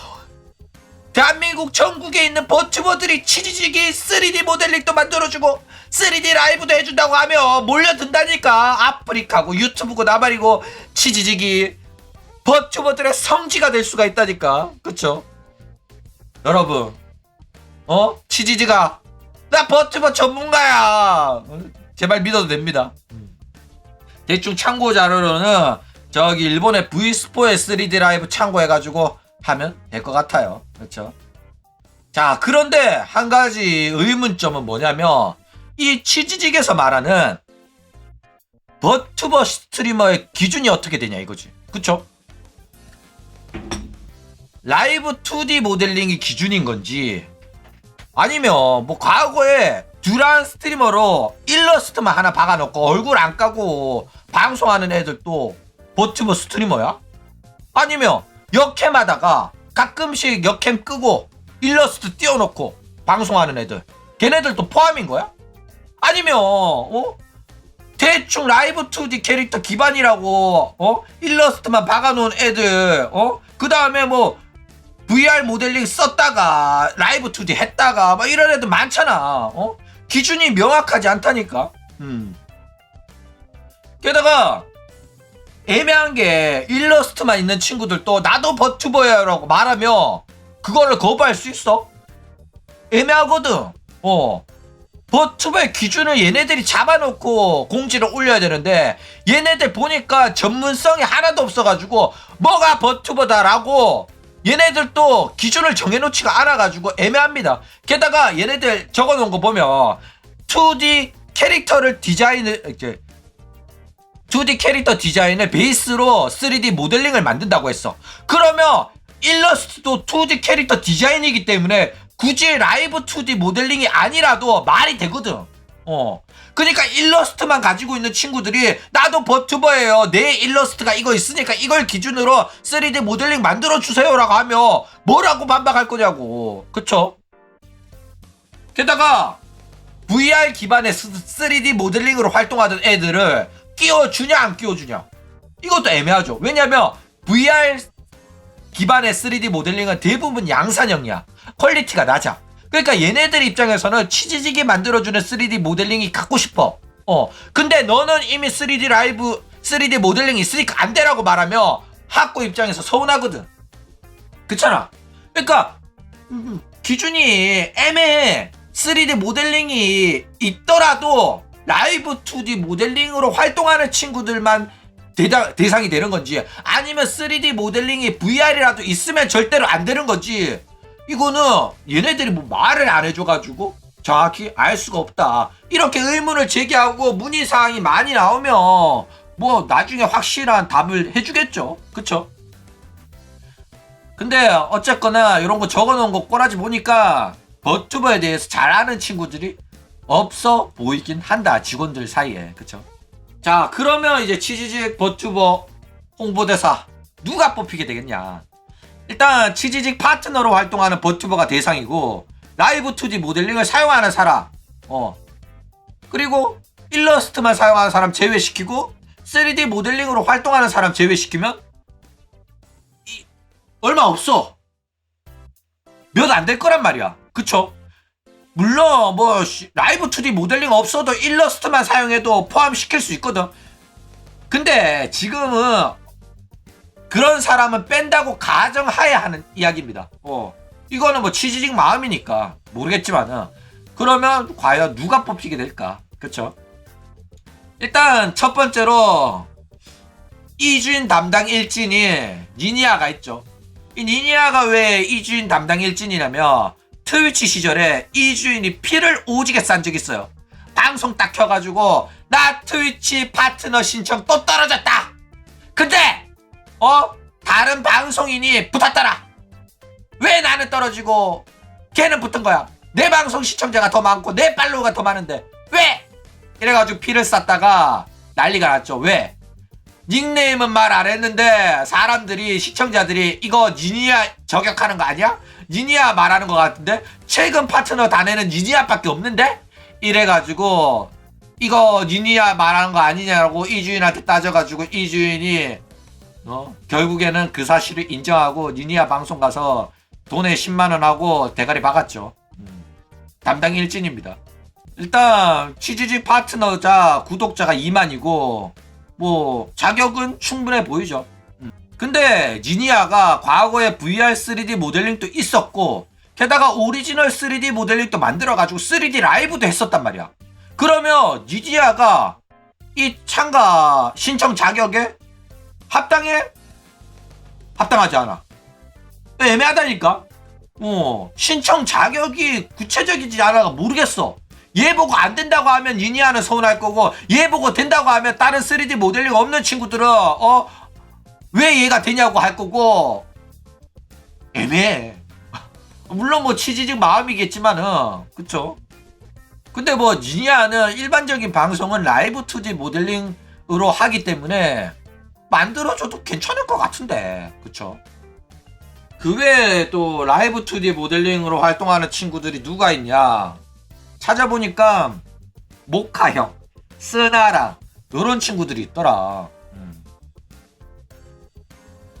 대한민국 전국에 있는 버튜버들이 치지직이 3D 모델링도 만들어주고 3D 라이브도 해준다고 하면 몰려든다니까. 아프리카고 유튜브고 나발이고 치지직이 버튜버들의 성지가 될 수가 있다니까. 그쵸? 여러분 치지지가 나 버튜버 전문가야. 제발 믿어도 됩니다. 대충 참고 자료로는 저기 일본의 V스포의 3D 라이브 참고해가지고 하면 될 것 같아요. 그렇죠? 자, 그런데 한 가지 의문점은 뭐냐면 이 치지직에서 말하는 버튜버 스트리머의 기준이 어떻게 되냐 이거지. 그쵸? 라이브 2D 모델링이 기준인 건지 아니면 뭐 과거에 듀란 스트리머로 일러스트만 하나 박아놓고 얼굴 안 까고 방송하는 애들도 버튜버 스트리머야? 아니면 역캠하다가 가끔씩 역캠 끄고 일러스트 띄워놓고 방송하는 애들 걔네들도 포함인 거야? 아니면 대충 라이브 2D 캐릭터 기반이라고 일러스트만 박아놓은 애들 그 다음에 뭐 VR 모델링 썼다가 라이브 2D 했다가 막 이런 애들 많잖아. 기준이 명확하지 않다니까. 게다가 애매한 게 일러스트만 있는 친구들도 나도 버튜버야 라고 말하면 그거를 거부할 수 있어? 애매하거든. 버튜버의 기준을 얘네들이 잡아놓고 공지를 올려야 되는데 얘네들 보니까 전문성이 하나도 없어가지고 뭐가 버튜버다라고 얘네들도 기준을 정해놓지가 않아가지고 애매합니다. 게다가 얘네들 적어놓은 거 보면 2D 캐릭터를 이제 2D 캐릭터 디자인을 베이스로 3D 모델링을 만든다고 했어. 그러면 일러스트도 2D 캐릭터 디자인이기 때문에 굳이 라이브 2D 모델링이 아니라도 말이 되거든. 그러니까 일러스트만 가지고 있는 친구들이 나도 버튜버예요. 내 일러스트가 이거 있으니까 이걸 기준으로 3D 모델링 만들어주세요 라고 하면 뭐라고 반박할 거냐고. 그쵸? 게다가 VR 기반의 3D 모델링으로 활동하던 애들을 끼워주냐 안 끼워주냐 이것도 애매하죠. 왜냐면 VR 기반의 3D 모델링은 대부분 양산형이야. 퀄리티가 낮아. 그러니까 얘네들 입장에서는 치지직이 만들어주는 3D 모델링이 갖고 싶어. 근데 너는 이미 3D 라이브 3D 모델링이 있으니까 안 되라고 말하면 학고 입장에서 서운하거든. 그렇잖아. 그러니까 기준이 애매해. 3D 모델링이 있더라도 라이브 2D 모델링으로 활동하는 친구들만 대상이 되는 건지 아니면 3D 모델링이 VR이라도 있으면 절대로 안 되는 건지 이거는 얘네들이 뭐 말을 안 해줘가지고 정확히 알 수가 없다. 이렇게 의문을 제기하고 문의사항이 많이 나오면 뭐 나중에 확실한 답을 해주겠죠. 그쵸? 근데 어쨌거나 이런 거 적어놓은 거 꼬라지 보니까 버튜버에 대해서 잘 아는 친구들이 없어 보이긴 한다. 직원들 사이에. 그쵸? 자, 그러면 이제 치지직 버튜버 홍보대사 누가 뽑히게 되겠냐. 일단 치지직 파트너로 활동하는 버튜버가 대상이고, 라이브 2D 모델링을 사용하는 사람, 그리고 일러스트만 사용하는 사람 제외시키고 3D 모델링으로 활동하는 사람 제외시키면 얼마 없어. 몇 안 될 거란 말이야. 그쵸? 물론 뭐 라이브 2D 모델링 없어도 일러스트만 사용해도 포함시킬 수 있거든. 근데 지금은 그런 사람은 뺀다고 가정하에 하는 이야기입니다. 이거는 뭐 취지직 마음이니까 모르겠지만은, 그러면 과연 누가 뽑히게 될까? 그쵸? 일단 첫 번째로 이주인 담당 일진이 니니아가 있죠. 이 니니아가 왜 이주인 담당 일진이냐면, 트위치 시절에 이주인이 피를 오지게 싼 적이 있어요. 방송 딱 켜가지고 나 트위치 파트너 신청 또 떨어졌다. 근데 다른 방송인이 붙었더라. 왜 나는 떨어지고 걔는 붙은 거야? 내 방송 시청자가 더 많고 내 팔로우가 더 많은데 왜? 이래가지고 피를 쌌다가 난리가 났죠. 왜? 닉네임은 말 안 했는데 사람들이, 시청자들이 이거 니니아 저격하는 거 아니야? 니니아 말하는 것 같은데? 최근 파트너 단에는 니니아밖에 없는데? 이래가지고 이거 니니아 말하는 거 아니냐고 이주인한테 따져가지고 이주인이 결국에는 그 사실을 인정하고 니니아 방송 가서 돈에 10만원 하고 대가리 박았죠. 담당 일진입니다. 일단 취지직 파트너자 구독자가 2만이고 뭐 자격은 충분해 보이죠. 근데 니니아가 과거에 VR 3D 모델링도 있었고, 게다가 오리지널 3D 모델링도 만들어가지고 3D 라이브도 했었단 말이야. 그러면 니니아가 이 참가 신청 자격에 합당해? 합당하지 않아. 애매하다니까. 신청 자격이 구체적이지 않아가 모르겠어. 얘 보고 안 된다고 하면 니니아는 서운할 거고, 얘 보고 된다고 하면 다른 3D 모델링 없는 친구들은 왜 얘가 되냐고 할 거고, 애매해. 물론 뭐 취지직 마음이겠지만은, 그쵸? 근데 뭐 니니아는 일반적인 방송은 라이브 2D 모델링으로 하기 때문에 만들어줘도 괜찮을 것 같은데, 그쵸? 그 외에 또 라이브 2D 모델링으로 활동하는 친구들이 누가 있냐 찾아보니까 모카형, 쓰나라 이런 친구들이 있더라.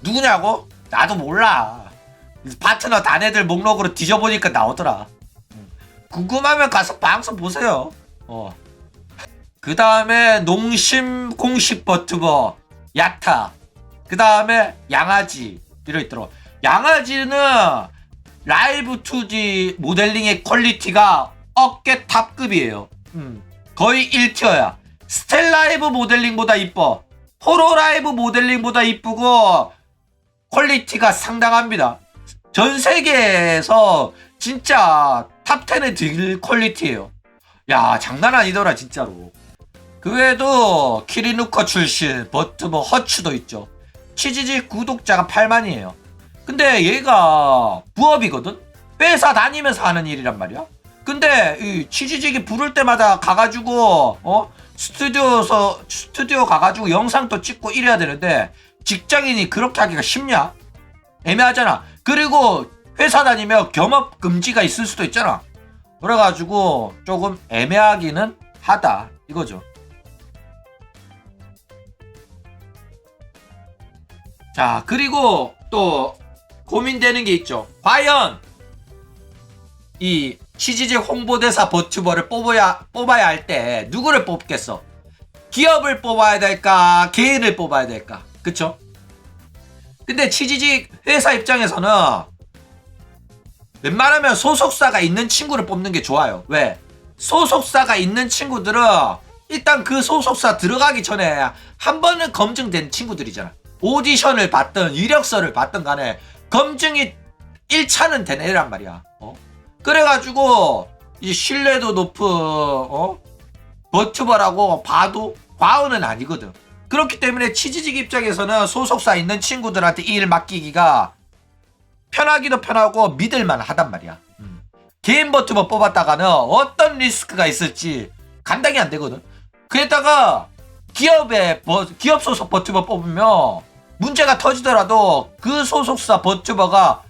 누구냐고? 나도 몰라. 파트너 단애들 목록으로 뒤져보니까 나오더라. 궁금하면 가서 방송 보세요. 그 다음에 농심 공식 버튜버 야타, 그 다음에 양아지 이러있더라고. 양아지는 라이브 2D 모델링의 퀄리티가 어깨 탑급이에요. 거의 1티어야. 스텔라이브 모델링보다 이뻐. 호로라이브 모델링보다 이쁘고 퀄리티가 상당합니다. 전 세계에서 진짜 탑10에 들 퀄리티예요. 야, 장난 아니더라 진짜로. 그 외에도 키리누커 출신 버트버 허츠도 있죠. 치지직 구독자가 8만이에요. 근데 얘가 부업이거든? 회사 다니면서 하는 일이란 말이야. 근데 이 치지직이 부를 때마다 가가지고 스튜디오 가가지고 영상도 찍고 이래야 되는데, 직장인이 그렇게 하기가 쉽냐? 애매하잖아. 그리고 회사 다니면 겸업 금지가 있을 수도 있잖아. 그래가지고 조금 애매하기는 하다 이거죠. 자, 그리고 또 고민되는 게 있죠. 과연 이 치지직 홍보대사 버튜버를 뽑아야 할 때 누구를 뽑겠어? 기업을 뽑아야 될까? 개인을 뽑아야 될까? 그쵸? 근데 치지직 회사 입장에서는 웬만하면 소속사가 있는 친구를 뽑는 게 좋아요. 왜? 소속사가 있는 친구들은 일단 그 소속사 들어가기 전에 한 번은 검증된 친구들이잖아. 오디션을 받든 이력서를 받든 간에 검증이 1차는 된 애란 말이야. 그래가지고 이 신뢰도 높은 버튜버라고 봐도 과언은 아니거든. 그렇기 때문에 치지직 입장에서는 소속사 있는 친구들한테 이 일 맡기기가 편하기도 편하고 믿을만 하단 말이야. 개인 버튜버 뽑았다가는 어떤 리스크가 있을지 감당이 안 되거든. 그에다가 기업 소속 버튜버 뽑으면 문제가 터지더라도 그 소속사 버튜버가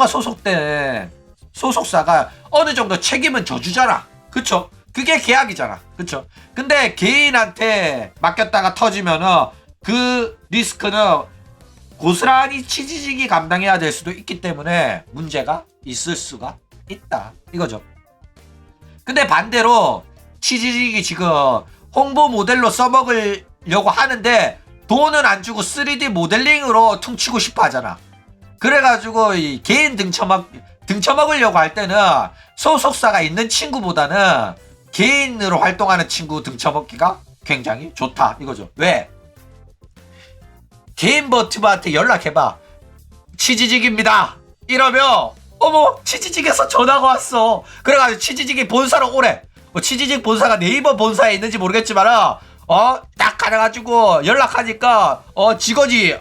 소속된 소속사가 어느 정도 책임은 져주잖아. 그쵸? 그게 계약이잖아. 그쵸? 근데 개인한테 맡겼다가 터지면은 그 리스크는 고스란히 치지직이 감당해야 될 수도 있기 때문에 문제가 있을 수가 있다. 이거죠. 근데 반대로 치지직이 지금 홍보 모델로 써먹으려고 하는데 돈은 안 주고 3D 모델링으로 퉁치고 싶어 하잖아. 그래가지고 이 개인 등쳐먹으려고 할 때는 소속사가 있는 친구보다는 개인으로 활동하는 친구 등쳐먹기가 굉장히 좋다. 이거죠. 왜? 개인 버튜버한테 연락해봐. 치지직입니다. 이러면 어머 치지직에서 전화가 왔어. 그래가지고 치지직이 본사로 오래. 뭐 치지직 본사가 네이버 본사에 있는지 모르겠지만 딱 가려가지고 연락하니까 직원이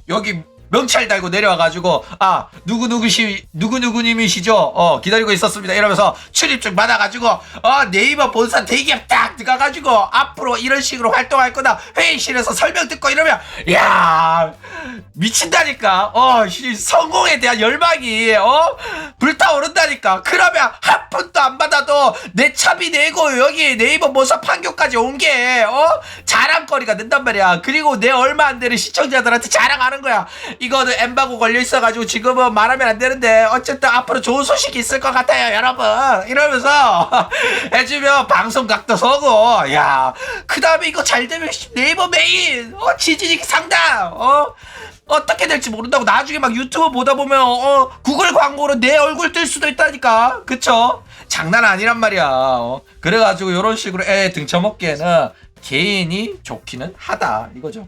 여기 명찰 달고 내려와가지고 누구누구님이시죠? 기다리고 있었습니다. 이러면서 출입증 받아가지고 네이버 본사 대기업 딱 들어가가지고 앞으로 이런 식으로 활동할 거다 회의실에서 설명 듣고 이러면 야 미친다니까. 성공에 대한 열망이 불타오른다니까. 그러면 한 푼도 안 받아도 내 차비 내고 여기 네이버 본사 판교까지 온 게 자랑거리가 된단 말이야. 그리고 내 얼마 안 되는 시청자들한테 자랑하는 거야. 이거는 엠바고 걸려 있어가지고 지금은 말하면 안 되는데 어쨌든 앞으로 좋은 소식이 있을 것 같아요 여러분. 이러면서 해주면 방송 각도 서고 그 다음에 이거 잘 되면 네이버 메인 치지직 상담 어떻게 될지 모른다고 나중에 막 유튜브 보다 보면 구글 광고로 내 얼굴 뜰 수도 있다니까. 그쵸? 장난 아니란 말이야. 그래가지고 이런 식으로 애 등쳐먹기에는 개인이 좋기는 하다 이거죠.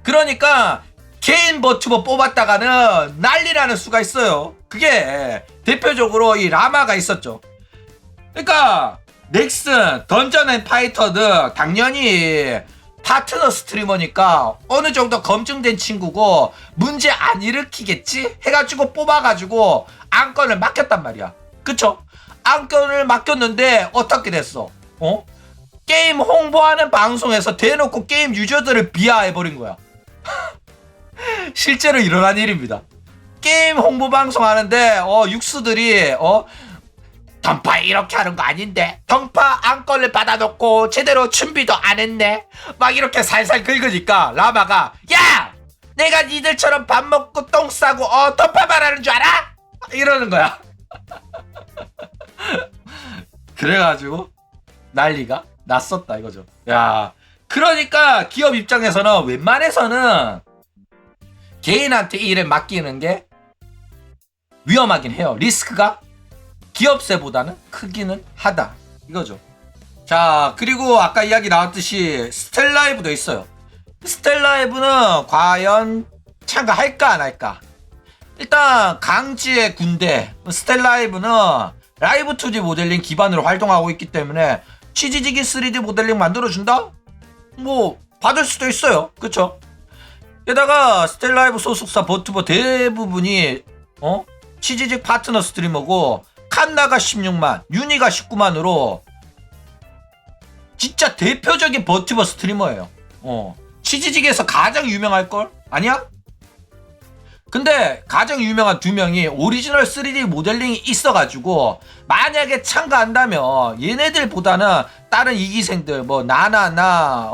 그러니까 개인 버튜버 뽑았다가는 난리 나는 수가 있어요. 그게 대표적으로 이 라마가 있었죠. 그러니까 넥슨, 던전 앤 파이터는 당연히 파트너 스트리머니까 어느 정도 검증된 친구고 문제 안 일으키겠지 해가지고 뽑아가지고 안건을 맡겼단 말이야. 그쵸? 안건을 맡겼는데 어떻게 됐어? 게임 홍보하는 방송에서 대놓고 게임 유저들을 비하해버린 거야. 실제로 일어난 일입니다. 게임 홍보 방송 하는데 육수들이 던파 이렇게 하는 거 아닌데 던파 안건을 받아놓고 제대로 준비도 안 했네 막 이렇게 살살 긁으니까 라마가 야 내가 니들처럼 밥 먹고 똥 싸고 던파 말하는 줄 알아? 이러는 거야. 그래가지고 난리가 났었다 이거죠. 그러니까 기업 입장에서는 웬만해서는 개인한테 이 일을 맡기는 게 위험하긴 해요. 리스크가 기업세보다는 크기는 하다 이거죠. 자, 그리고 아까 이야기 나왔듯이 스텔라이브도 있어요. 스텔라이브는 과연 참가할까 안 할까? 일단 강지의 군대 스텔라이브는 라이브 2D 모델링 기반으로 활동하고 있기 때문에 치지직이 3D 모델링 만들어준다? 뭐 받을 수도 있어요. 그쵸? 게다가 스텔라이브 소속사 버튜버 대부분이 치지직 파트너 스트리머고 칸나가 16만, 유니가 19만으로 진짜 대표적인 버튜버 스트리머예요. 치지직에서 가장 유명할걸? 아니야? 근데 가장 유명한 두 명이 오리지널 3D 모델링이 있어가지고 만약에 참가한다면 얘네들보다는 다른 이기생들 뭐 나나나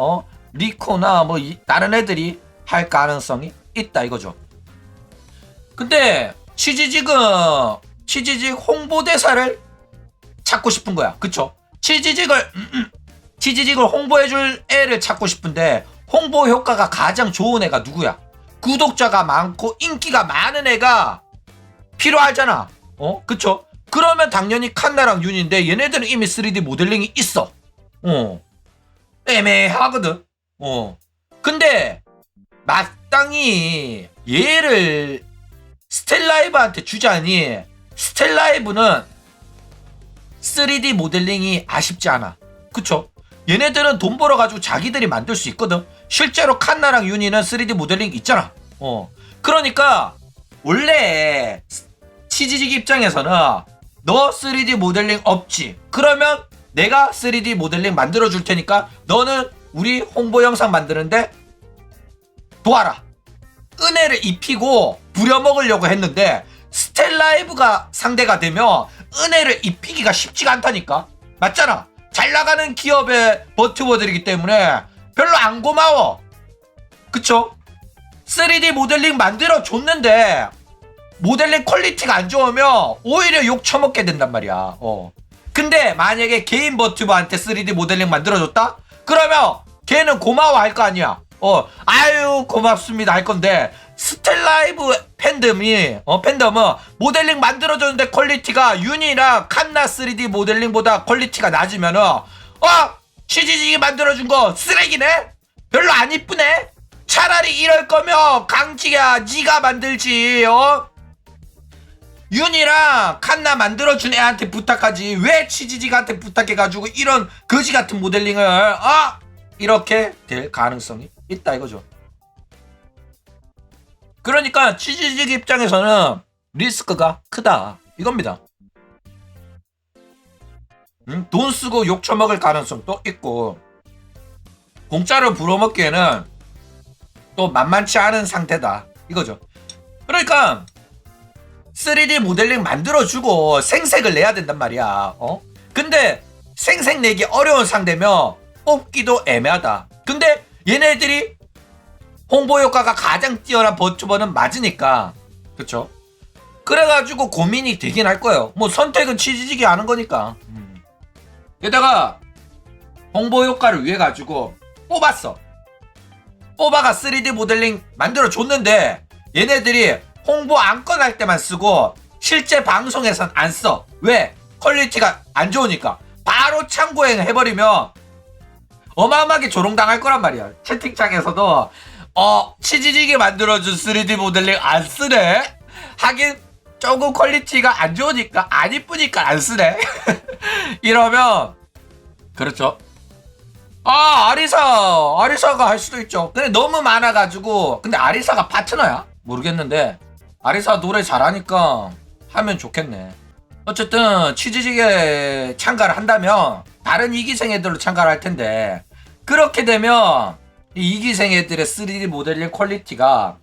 리코나 뭐 다른 애들이 할 가능성이 있다 이거죠. 근데 치지직 홍보대사를 찾고 싶은 거야. 그쵸? 치지직을 홍보해줄 애를 찾고 싶은데 홍보 효과가 가장 좋은 애가 누구야? 구독자가 많고 인기가 많은 애가 필요하잖아. 그쵸? 그러면 당연히 칸나랑 윤인데 얘네들은 이미 3D 모델링이 있어. 애매하거든. 근데 마땅히 얘를 스텔라이브한테 주자니 스텔라이브는 3D 모델링이 아쉽지 않아. 그쵸? 얘네들은 돈 벌어가지고 자기들이 만들 수 있거든. 실제로 칸나랑 윤희는 3D 모델링 있잖아. 그러니까 원래 치지직 입장에서는 너 3D 모델링 없지. 그러면 내가 3D 모델링 만들어 줄 테니까 너는 우리 홍보 영상 만드는데 도와라. 은혜를 입히고 부려먹으려고 했는데 스텔라이브가 상대가 되면 은혜를 입히기가 쉽지가 않다니까. 맞잖아. 잘 나가는 기업의 버튜버들이기 때문에 별로 안 고마워. 그쵸? 3D 모델링 만들어 줬는데 모델링 퀄리티가 안 좋으면 오히려 욕 처먹게 된단 말이야. 근데 만약에 개인 버튜버한테 3D 모델링 만들어줬다? 그러면 걔는 고마워할 거 아니야. 아유 고맙습니다 할 건데 스텔라이브 팬덤은 모델링 만들어줬는데 퀄리티가 윤이나 칸나 3D 모델링보다 퀄리티가 낮으면은 치지직이 만들어준 거 쓰레기네? 별로 안 이쁘네? 차라리 이럴 거면 강지야 니가 만들지. 윤이랑 칸나 만들어준 애한테 부탁하지 왜 치지직한테 부탁해가지고 이런 거지 같은 모델링을 이렇게 될 가능성이 있다 이거죠. 그러니까 치지직 입장에서는 리스크가 크다 이겁니다. 돈 쓰고 욕 처먹을 가능성도 있고 공짜로 불어먹기에는 또 만만치 않은 상태다 이거죠. 그러니까 3D 모델링 만들어주고 생색을 내야 된단 말이야. 근데 생색 내기 어려운 상대면 뽑기도 애매하다. 근데 얘네들이 홍보 효과가 가장 뛰어난 버튜버는 맞으니까. 그쵸? 그래가지고 고민이 되긴 할 거예요. 뭐 선택은 치지직이 하는 거니까. 게다가 홍보 효과를 위해 가지고 뽑았어. 뽑아가 3D 모델링 만들어 줬는데 얘네들이 홍보 안건 할 때만 쓰고 실제 방송에선 안 써. 왜? 퀄리티가 안 좋으니까. 바로 참고행 해버리면 어마어마하게 조롱당할 거란 말이야. 채팅창에서도 치지직이 만들어준 3D 모델링 안 쓰네? 하긴 조금 퀄리티가 안 좋으니까 안 이쁘니까 안 쓰네. 이러면 그렇죠. 아리사가 할 수도 있죠. 근데 너무 많아가지고. 근데 아리사가 파트너야? 모르겠는데 아리사 노래 잘하니까 하면 좋겠네. 어쨌든 치지직에 참가를 한다면 다른 2기생 애들로 참가를 할 텐데 그렇게 되면 이 2기생 애들의 3D 모델링 퀄리티가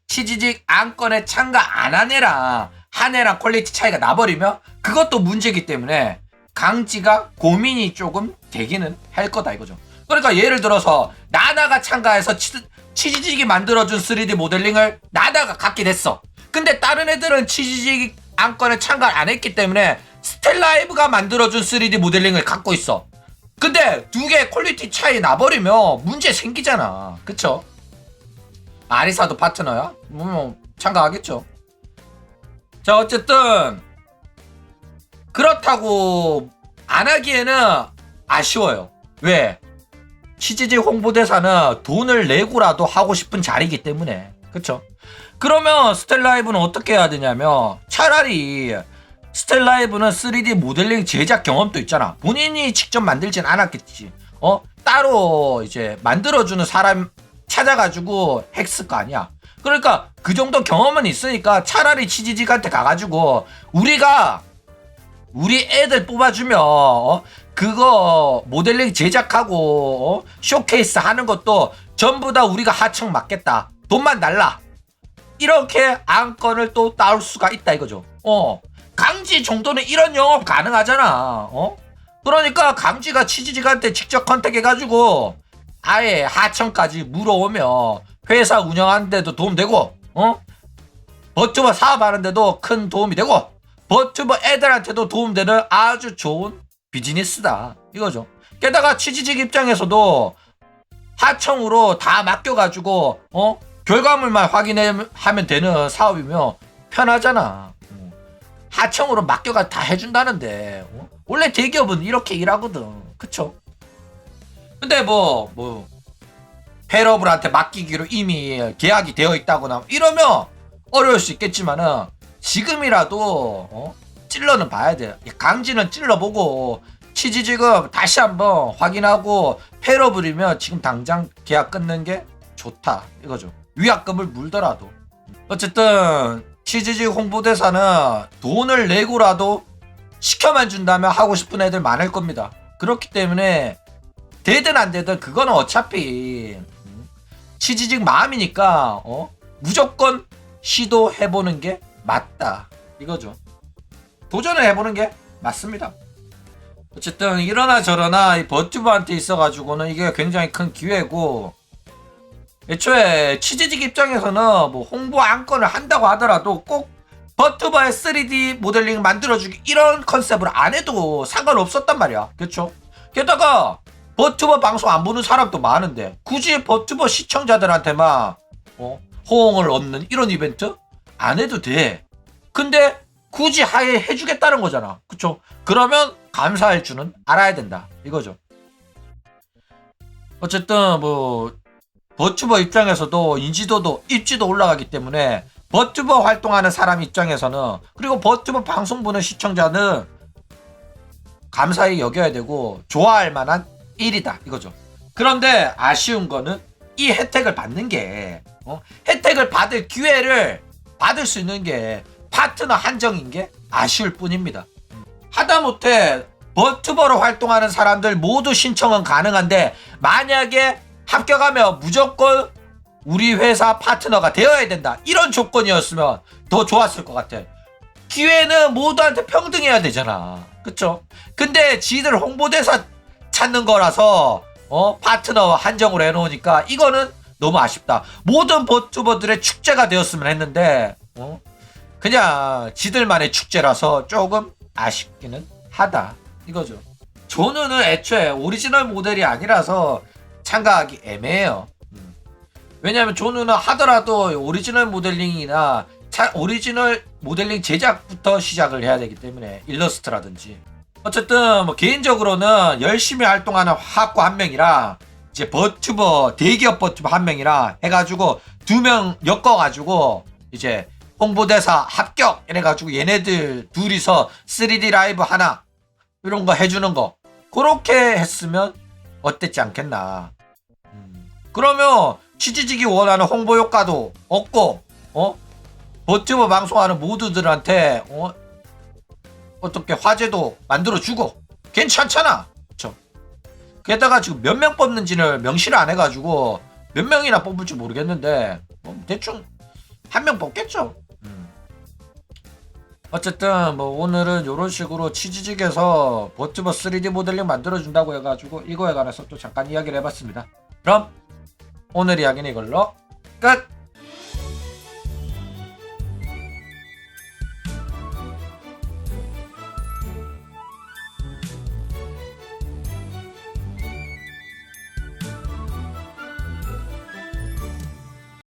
치지직 안건에 참가 안 한 애랑 한 애랑 퀄리티 차이가 나버리면 그것도 문제이기 때문에 강지가 고민이 조금 되기는 할 거다 이거죠. 그러니까 예를 들어서 나나가 참가해서 치지직이 만들어준 3D 모델링을 나나가 갖게 됐어. 근데 다른 애들은 치지직 안건에 참가를 안 했기 때문에 스텔라이브가 만들어준 3D 모델링을 갖고 있어. 근데 두 개 퀄리티 차이 나버리면 문제 생기잖아. 그쵸? 아리사도 파트너야? 참가하겠죠. 자 어쨌든 그렇다고 안 하기에는 아쉬워요. 왜? 치지직 홍보대사는 돈을 내고라도 하고 싶은 자리이기 때문에. 그쵸? 그러면 스텔라이브는 어떻게 해야 되냐면 차라리 스텔라이브는 3D 모델링 제작 경험도 있잖아. 본인이 직접 만들진 않았겠지. 따로 이제 만들어주는 사람 찾아가지고 했을 거 아니야. 그러니까 그 정도 경험은 있으니까 차라리 치지직한테 가가지고 우리가 우리 애들 뽑아주면 그거 모델링 제작하고 쇼케이스 하는 것도 전부 다 우리가 하청 맡겠다. 돈만 달라. 이렇게 안건을 또 따올 수가 있다 이거죠. 강지 정도는 이런 영업 가능하잖아. 그러니까 강지가 치지직한테 직접 컨택해가지고 아예 하청까지 물어오면 회사 운영하는데도 도움되고 버튜버 사업하는데도 큰 도움이 되고 버튜버 애들한테도 도움되는 아주 좋은 비즈니스다 이거죠. 게다가 치지직 입장에서도 하청으로 다 맡겨가지고 결과물만 확인하면 되는 사업이면 편하잖아. 하청으로 맡겨가 다 해준다는데 원래 대기업은 이렇게 일하거든. 그쵸? 근데 패러블한테 맡기기로 이미 계약이 되어 있다거나 이러면 어려울 수 있겠지만은 지금이라도 찔러는 봐야 돼요. 강진은 찔러보고 치지직은 다시 한번 확인하고 패러 부리면 지금 당장 계약 끊는 게 좋다 이거죠. 위약금을 물더라도. 어쨌든 치지직 홍보대사는 돈을 내고라도 시켜만 준다면 하고 싶은 애들 많을 겁니다. 그렇기 때문에 되든 안 되든 그거는 어차피 치지직 마음이니까 무조건 시도해보는 게 맞다 이거죠. 도전을 해보는 게 맞습니다. 어쨌든 이러나 저러나 이 버튜버한테 있어가지고는 이게 굉장히 큰 기회고, 애초에 치지직 입장에서는 뭐 홍보 안건을 한다고 하더라도 꼭 버튜버의 3D 모델링 만들어주기 이런 컨셉을 안 해도 상관없었단 말이야. 그렇죠? 게다가 버튜버 방송 안 보는 사람도 많은데 굳이 버튜버 시청자들한테만 호응을 얻는 이런 이벤트 안 해도 돼. 근데 굳이 하에 해주겠다는 거잖아. 그쵸? 그러면 감사할 줄은 알아야 된다 이거죠. 어쨌든 뭐 버튜버 입장에서도 인지도도 입지도 올라가기 때문에 버튜버 활동하는 사람 입장에서는, 그리고 버튜버 방송 보는 시청자는 감사히 여겨야 되고 좋아할 만한 일이다 이거죠. 그런데 아쉬운 거는 이 혜택을 받는 게 혜택을 받을 기회를 받을 수 있는 게 파트너 한정인 게 아쉬울 뿐입니다. 하다못해 버튜버로 활동하는 사람들 모두 신청은 가능한데 만약에 합격하면 무조건 우리 회사 파트너가 되어야 된다 이런 조건이었으면 더 좋았을 것 같아. 기회는 모두한테 평등해야 되잖아. 그쵸? 근데 지들 홍보대사 찾는 거라서 파트너 한정으로 해놓으니까 이거는 너무 아쉽다. 모든 버튜버들의 축제가 되었으면 했는데 그냥 지들만의 축제라서 조금 아쉽기는 하다 이거죠. 조누는 애초에 오리지널 모델이 아니라서 참가하기 애매해요. 왜냐면 조누는 하더라도 오리지널 모델링이나 오리지널 모델링 제작부터 시작을 해야 되기 때문에 일러스트라든지. 어쨌든 뭐 개인적으로는 열심히 활동하는 화학과 한 명이랑 이제 버튜버 대기업 버튜버 한 명이랑 해가지고 2명 엮어가지고 이제 홍보대사 합격 이래가지고 얘네들 둘이서 3D 라이브 하나 이런 거 해주는 거 그렇게 했으면 어땠지 않겠나. 그러면 치지직이 원하는 홍보 효과도 얻고 버튜버 방송하는 모두들한테 어떻게 화제도 만들어주고 괜찮잖아. 그쵸? 게다가 지금 몇 명 뽑는지를 명시를 안 해가지고 몇 명이나 뽑을지 모르겠는데 대충 한 명 뽑겠죠. 어쨌든 뭐 오늘은 이런 식으로 치지직에서 버튜버 3D 모델링 만들어준다고 해가지고 이거에 관해서 또 잠깐 이야기를 해봤습니다. 그럼 오늘 이야기는 이걸로 끝!